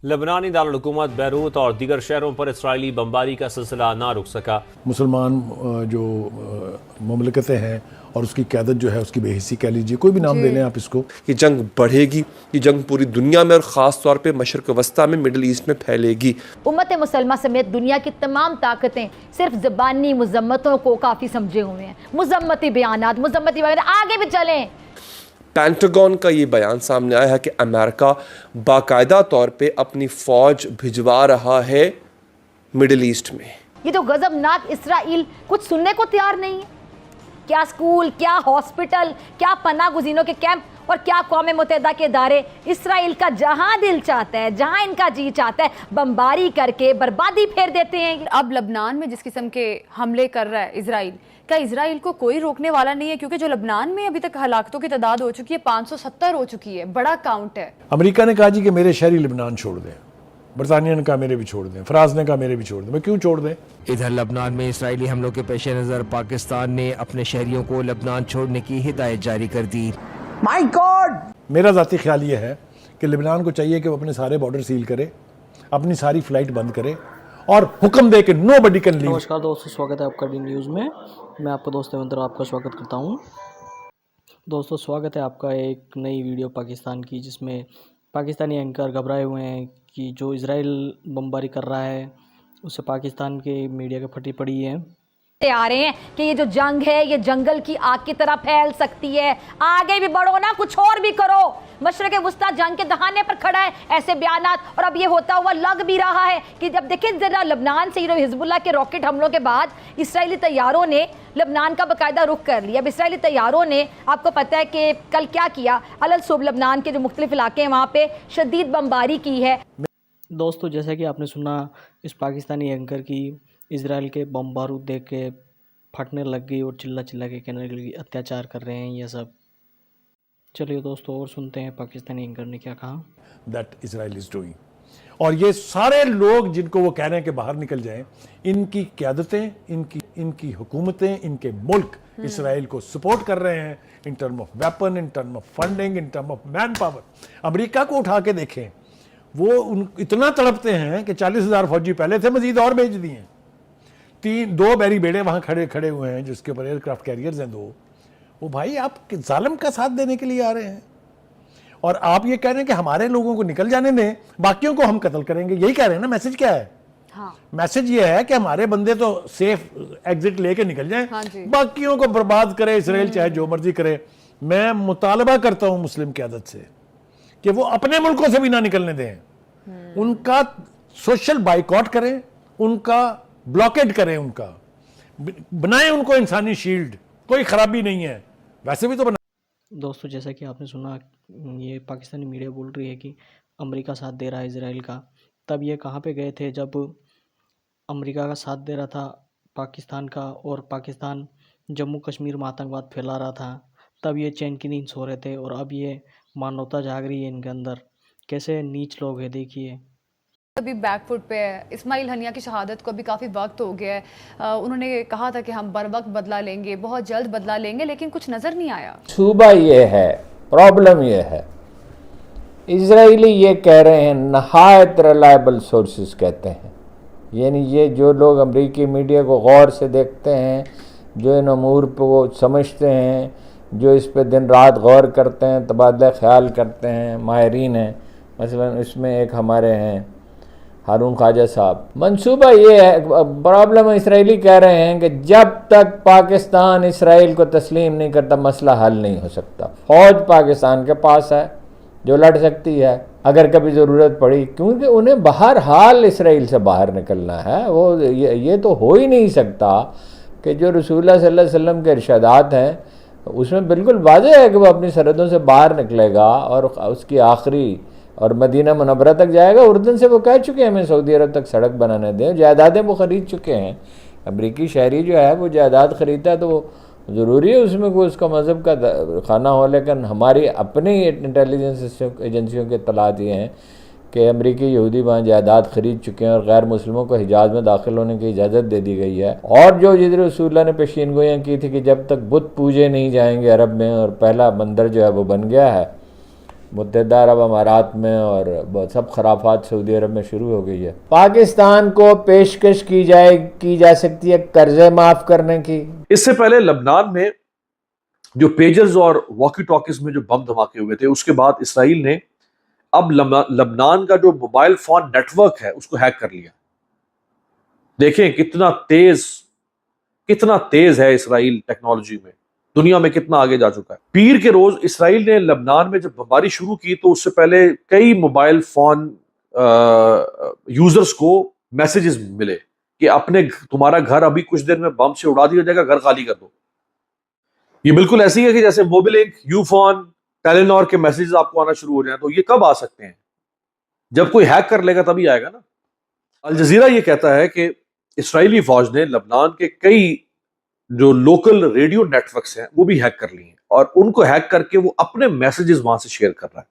لبنانی دارالحکومت بیروت اور دیگر شہروں پر اسرائیلی بمباری کا سلسلہ نہ رک سکا۔ مسلمان جو مملکتیں ہیں اور اس کی قیادت جو ہے اس کی بے حسی کہہ لیجیے، کوئی بھی نام دے لیں آپ اس کو، یہ جنگ بڑھے گی، یہ جنگ پوری دنیا میں اور خاص طور پہ مشرق وسطیٰ میں، مڈل ایسٹ میں پھیلے گی۔ امت مسلمہ سمیت دنیا کی تمام طاقتیں صرف زبانی مذمتوں کو کافی سمجھے ہوئے ہیں، مذمتی بیانات، مذمتی وغیرہ، آگے بھی چلیں۔ پینٹاگون کا یہ بیان سامنے آیا ہے کہ امریکہ باقاعدہ طور پہ اپنی فوج بھجوا رہا ہے مڈل ایسٹ میں۔ یہ تو غضبناک اسرائیل کچھ سننے کو تیار نہیں ہے۔ کیا اسکول، کیا ہاسپٹل، کیا پناہ گزینوں کے کیمپ اور کیا اقوام متحدہ کے ادارے اسرائیل کا جہاں دل چاہتا ہے، جہاں ان کا جی چاہتا ہے بمباری کر کے بربادی پھیر دیتے ہیں۔ اب لبنان میں جس قسم کے حملے کر رہا ہے اسرائیل، کیا اسرائیل کو کوئی روکنے والا نہیں ہے؟ کیونکہ جو لبنان میں ابھی تک ہلاکتوں کی تعداد ہو چکی ہے 570 ہو چکی ہے، بڑا کاؤنٹ ہے۔ امریکہ نے کہا جی کہ میرے شہری لبنان چھوڑ دیں، برطانیہ نے کہا میرے بھی چھوڑ دیں، فرانس نے کہا میرے بھی چھوڑ دیں۔ میں کیوں چھوڑ دیں؟ ادھر لبنان میں اسرائیلی حملوں کے پیش نظر پاکستان نے اپنے شہریوں کو لبنان چھوڑنے کی ہدایت جاری کر دی۔ مائی گاڈ! میرا ذاتی خیال یہ ہے کہ لبنان کو چاہیے کہ وہ اپنے سارے بارڈر سیل کرے، اپنی ساری فلائٹ بند کرے اور حکم دے کہ نو بڈی کین لیو۔ نمسکار دوستو، سواگت ہے آپ کا ڈی نیوز میں۔ میں آپ کا دوست دیوندر آپ کا سواگت کرتا ہوں۔ دوستو سواگت ہے آپ کا ایک نئی ویڈیو پاکستان کی، جس میں پاکستانی اینکر گھبرائے ہوئے ہیں کہ جو اسرائیل بمباری کر رہا ہے اس سے پاکستان کے میڈیا کے پھٹی پڑی ہے۔ آ رہے ہیں کہ یہ جو جنگ ہے یہ جنگل کی آگ کی طرح پھیل سکتی ہے، آگے بھی بڑھو نا، کچھ اور بھی کرو۔ مشرق وسطیٰ جنگ کے دہانے پر کھڑا ہے، ایسے بیانات، اور اب یہ ہوتا ہوا لگ بھی رہا ہے کہ جب دیکھیں ذرا لبنان سے حزب اللہ کے راکٹ حملوں کے بعد اسرائیلی طیاروں نے لبنان کا باقاعدہ رخ کر لیا۔ اب اسرائیلی طیاروں نے آپ کو پتہ ہے کہ کل کیا کیا، الصبح لبنان کے جو مختلف علاقے ہیں وہاں پہ شدید بمباری کی ہے۔ دوستو جیسا کہ آپ نے سنا، اس پاکستانی اینکر کی اسرائیل کے بم بارود دیکھ کے پھٹنے لگ گئی اور چلا کے کہنے لگی اتیاچار کر رہے ہیں یہ سب۔ چلیے دوستو اور سنتے ہیں پاکستانی اینکر نے کیا کہا۔ دیٹ اسرائیل از ڈوئنگ، اور یہ سارے لوگ جن کو وہ کہہ رہے ہیں کہ باہر نکل جائیں، ان کی قیادتیں، ان کی حکومتیں، ان کے ملک اسرائیل کو سپورٹ کر رہے ہیں in term of weapon, in term of funding, in term of manpower. امریکہ کو اٹھا کے دیکھیں، وہ اتنا تڑپتے ہیں کہ 40,000 فوجی پہلے تھے، مزید اور بھیج دیے ہیں۔ 2 بیری بیڑے وہاں کھڑے ہوئے ہیں جس کے اوپر ایئر کرافٹ کیریئرز ہیں 2۔ وہ بھائی آپ ظالم کا ساتھ دینے کے لیے آ رہے ہیں، اور آپ یہ کہہ رہے ہیں کہ ہمارے لوگوں کو نکل جانے دیں، باقیوں کو ہم قتل کریں گے۔ یہی کہہ رہے ہیں نا؟ میسج کیا ہے؟ میسج یہ ہے کہ ہمارے بندے تو سیف ایگزٹ لے کے نکل جائیں، باقیوں کو برباد کرے اسرائیل، چاہے جو مرضی کرے۔ میں مطالبہ کرتا ہوں مسلم قیادت سے کہ وہ اپنے ملکوں سے بھی نہ نکلنے دیں، ان کا سوشل بائیکاٹ کریں، ان کا بلاکیڈ کریں، ان کا بنائیں، ان کو انسانی شیلڈ، کوئی خرابی نہیں ہے، ویسے بھی تو بنا۔ دوستو جیسا کہ آپ نے سنا، یہ پاکستانی میڈیا بول رہی ہے کہ امریکہ ساتھ دے رہا ہے اسرائیل کا۔ تب یہ کہاں پہ گئے تھے جب امریکہ کا ساتھ دے رہا تھا پاکستان کا، اور پاکستان جموں کشمیر میں آتنکواد پھیلا رہا تھا، تب یہ چین کی نیند سو رہے تھے، اور اب یہ مانوتا جاگ رہی ہے ان کے اندر۔ کیسے نیچ لوگ ہیں دیکھیے۔ ابھی بیک فٹ پہ ہے۔ اسماعیل ہنیہ کی شہادت کو ابھی کافی وقت ہو گیا ہے، انہوں نے کہا تھا کہ ہم بر وقت بدلہ لیں گے، بہت جلد بدلہ لیں گے، لیکن کچھ نظر نہیں آیا۔ صوبہ یہ ہے، پرابلم یہ ہے، اسرائیلی یہ کہہ رہے ہیں، نہایت ریلائبل سورسز کہتے ہیں، یعنی یہ جو لوگ امریکی میڈیا کو غور سے دیکھتے ہیں، جو ان امور پہ وہ سمجھتے ہیں، جو اس پہ دن رات غور کرتے ہیں، تبادلہ خیال کرتے ہیں، ماہرین ہیں، مثلا اس میں ایک ہمارے ہیں ہارون خواجہ صاحب۔ منصوبہ یہ ہے، پرابلم اسرائیلی کہہ رہے ہیں کہ جب تک پاکستان اسرائیل کو تسلیم نہیں کرتا مسئلہ حل نہیں ہو سکتا۔ فوج پاکستان کے پاس ہے جو لڑ سکتی ہے اگر کبھی ضرورت پڑی، کیونکہ انہیں بہرحال اسرائیل سے باہر نکلنا ہے۔ وہ یہ تو ہو ہی نہیں سکتا کہ جو رسول اللہ صلی اللہ علیہ وسلم کے ارشادات ہیں اس میں بالکل واضح ہے کہ وہ اپنی سرحدوں سے باہر نکلے گا اور اس کی آخری اور مدینہ منورہ تک جائے گا۔ اردن سے وہ کہہ چکے ہیں ہمیں سعودی عرب تک سڑک بنانے دیں، جائیدادیں وہ خرید چکے ہیں۔ امریکی شہری جو ہے وہ جائیداد خریدتا ہے تو وہ ضروری ہے اس میں کوئی اس کا مذہب کا خانہ ہو، لیکن ہماری اپنی انٹیلیجنس ایجنسیوں کے اطلاعات یہ ہیں کہ امریکی یہودی وہاں جائیداد خرید چکے ہیں اور غیر مسلموں کو حجاز میں داخل ہونے کی اجازت دے دی گئی ہے۔ اور جو جدھر رسول اللہ نے پیشین گوئیاں کی تھی کہ جب تک بت پوجے نہیں جائیں گے عرب میں، اور پہلا مندر جو ہے وہ بن گیا ہے، متحدہ عرب امارات میں اور بہت سب خرافات سعودی عرب میں شروع ہو گئی ہے. پاکستان کو پیشکش کی جا سکتی ہے قرضے معاف کرنے کی. اس سے پہلے لبنان میں جو پیجرز اور واکی ٹاکیز میں جو بم دھماکے ہوئے تھے، اس کے بعد اسرائیل نے اب لبنان کا جو موبائل فون نیٹ ورک ہے اس کو ہیک کر لیا. دیکھیں کتنا تیز ہے اسرائیل ٹیکنالوجی میں، دنیا میں کتنا آگے جا چکا ہے. پیر کے روز اسرائیل نے لبنان میں جب بمباری شروع کی تو اس سے پہلے کئی موبائل فون یوزرز کو میسیجز ملے کہ تمہارا گھر ابھی کچھ دیر میں بم سے اڑا دیا جائے گا، گھر خالی کر دو. یہ بالکل ایسی ہے کہ جیسے موبیلنک، یو فون، ٹیلینور کے میسیجز آپ کو آنا شروع ہو جائیں. تو یہ کب آ سکتے ہیں؟ جب کوئی ہیک کر لے گا تبھی آئے گا نا. الجزیرہ یہ کہتا ہے کہ اسرائیلی فوج نے لبنان کے کئی جو لوکل ریڈیو نیٹ ورکس ہیں وہ بھی ہیک کر لی ہیں، اور ان کو ہیک کر کے وہ اپنے میسیجز وہاں سے شیئر کر رہا ہے.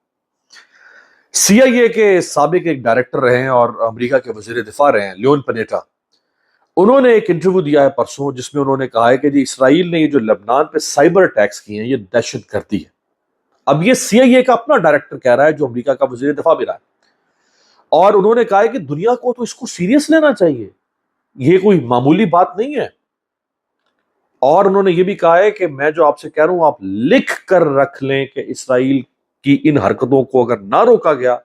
سی آئی اے کے سابق ایک ڈائریکٹر رہے ہیں اور امریکہ کے وزیر دفاع رہے ہیں، لیون پنیٹا. انہوں نے ایک انٹرویو دیا ہے پرسوں جس میں انہوں نے کہا ہے کہ جی اسرائیل نے یہ جو لبنان پہ سائبر اٹیکس کیے ہیں یہ دہشت گردی ہے. اب یہ سی آئی اے کا اپنا ڈائریکٹر کہہ رہا ہے جو امریکہ کا وزیر دفاع بھی رہا ہے، اور انہوں نے کہا ہے کہ دنیا کو تو اس کو سیریس لینا چاہیے، یہ کوئی معمولی بات نہیں ہے. اور انہوں نے یہ بھی کہا ہے کہ میں جو آپ سے کہہ رہا ہوں آپ لکھ کر رکھ لیں کہ اسرائیل کی ان حرکتوں کو اگر نہ روکا گیا